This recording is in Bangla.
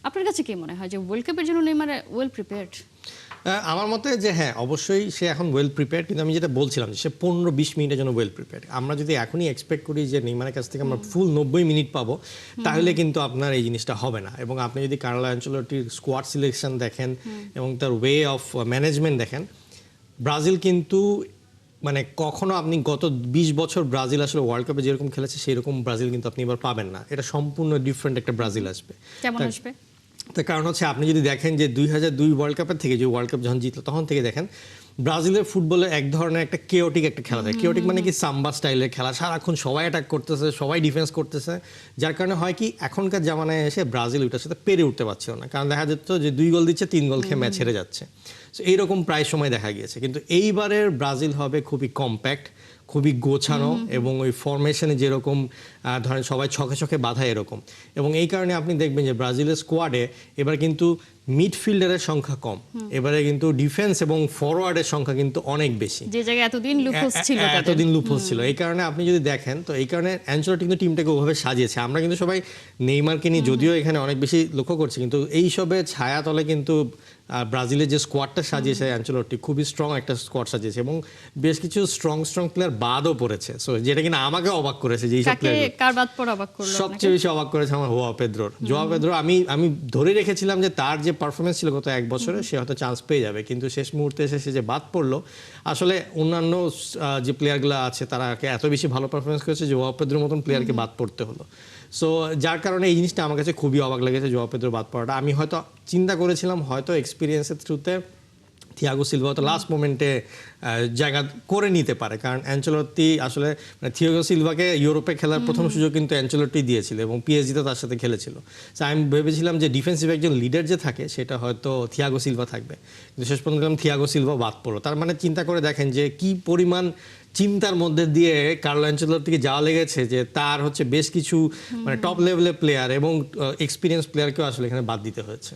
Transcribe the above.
আপনার কাছে কি মনে হয় যে ওয়ার্ল্ড কাপের জন্য নেইমার ওয়েল প্রিপেয়ার্ড? আমার মতে যে হ্যাঁ, অবশ্যই সে এখন ওয়েল প্রিপেয়ার্ড, কিন্তু আমি যেটা বলছিলাম যে সে 15-20 মিনিটের জন্য ওয়েল প্রিপেয়ার্ড। আমরা যদি এখনই এক্সপেক্ট করি যে নেইমারের কাছ থেকে আমরা ফুল 90 মিনিট পাবো, তাহলে কিন্তু আপনার এই জিনিসটা হবে না। এবং আপনি যদি কার্লো আনচেলত্তির স্কোয়াড সিলেকশন দেখেন এবং তার ওয়ে অফ ম্যানেজমেন্ট দেখেন, ব্রাজিল কিন্তু মানে কখনো আপনি গত 20 বছর ব্রাজিল আসলে ওয়ার্ল্ড কাপে যেরকম খেলেছে সেরকম ব্রাজিল কিন্তু আপনি এবার পাবেন না। এটা সম্পূর্ণ ডিফারেন্ট একটা ব্রাজিল আসবে। কেমন আসবে? তার কারণ হচ্ছে আপনি যদি দেখেন যে 2002 ওয়ার্ল্ড কাপের থেকে, যে ওয়ার্ল্ড কাপ যখন জিতলো তখন থেকে দেখেন ব্রাজিলের ফুটবলে এক ধরনের একটা কেওটিক একটা খেলা থাকে। কেওটিক মানে কি সাম্বা স্টাইলের খেলা, সারাক্ষণ সবাই অ্যাটাক করতেছে, সবাই ডিফেন্স করতেছে, যার কারণে হয় কি এখনকার জামানায় এসে ব্রাজিল ওইটার সাথে পেরে উঠতে পারছিল না। কারণ দেখা যেত যে 2 গোল দিচ্ছে, 3 গোল খেয়ে ম্যাচ হেরে যাচ্ছে। সো এইরকম প্রায় সময় দেখা গিয়েছে। কিন্তু এইবারের ব্রাজিল হবে খুবই কম্প্যাক্ট, খুবই গোছানো, এবং ওই ফরমেশনে যেরকম ধরেন সবাই ছকে ছকে বাঁধা এরকম। এবং এই কারণে আপনি দেখবেন যে ব্রাজিলের স্কোয়াডে এবার কিন্তু মিডফিল্ডারের সংখ্যা কম, এবারে কিন্তু ডিফেন্স এবং ফরওয়ার্ডের সংখ্যা কিন্তু অনেক বেশি, যে জায়গায় এতদিন লুপহোলস ছিল, এতদিন লুপহোলস ছিল। এই কারণে আপনি যদি দেখেন, তো এই কারণে অ্যানচেলত্তি কিন্তু টিমটাকে ওভাবে সাজিয়েছে। আমরা কিন্তু সবাই নেইমারকে নিয়ে যদিও এখানে অনেক বেশি লক্ষ্য করছি, কিন্তু এই সবের ছায়াতলে কিন্তু ব্রাজিলের যে স্কোয়াডটা সাজিয়েছে অ্যানচেলত্তি, খুবই স্ট্রং একটা স্কোয়াড সাজিয়েছে, এবং বেশ কিছু স্ট্রং প্লেয়ার বাদও পড়েছে। সো যেটা কিনা আমাকে অবাক করেছে যে এই সব প্লেয়ার কার বাদ পড়া অবাক করলো? সবচেয়ে বেশি অবাক করেছে আমার জোয়াও পেদ্রোর। আমি ধরে রেখেছিলাম যে তার যে পারফরমেন্স ছিল গত 1 বছরে সে হয়তো চান্স পেয়ে যাবে, কিন্তু শেষ মুহূর্তে এসে সে যে বাদ পড়লো। আসলে অন্যান্য যে প্লেয়ারগুলো আছে তারা এত বেশি ভালো পারফরমেন্স করেছে, জোয়াও পেদ্রোর মতন প্লেয়ারকে বাদ পড়তে হলো। সো যার কারণে এই জিনিসটা আমার কাছে খুবই অবাক লেগেছে, জোয়াও পেদ্রোর বাদ পড়াটা। আমি হয়তো চিন্তা করেছিলাম হয়তো এক্সপিরিয়েন্সের থ্রুতে থিয়াগো সিলভা তো লাস্ট মোমেন্টে জায়গা করে নিতে পারে, কারণ অ্যানচেলত্তি আসলে থিয়াগো সিলভাকে ইউরোপে খেলার প্রথম সুযোগ কিন্তু অ্যানচেলত্তি দিয়েছিল, এবং পিএসজিতে তার সাথে খেলেছিল। তো আমি ভেবেছিলাম যে ডিফেন্সিভ একজন লিডার যে থাকে সেটা হয়তো থিয়াগো সিলভা থাকবে, কিন্তু শেষ পর্যন্ত থিয়াগো সিলভা বাদ পড়লো। তার মানে চিন্তা করে দেখেন যে কি পরিমাণ চিন্তার মধ্যে দিয়ে কার্লো অ্যানচেলত্তিকে যাওয়া লেগেছে, যে তার হচ্ছে বেশ কিছু মানে টপ লেভেলের প্লেয়ার এবং এক্সপিরিয়েন্স প্লেয়ারকেও আসলে এখানে বাদ দিতে হয়েছে।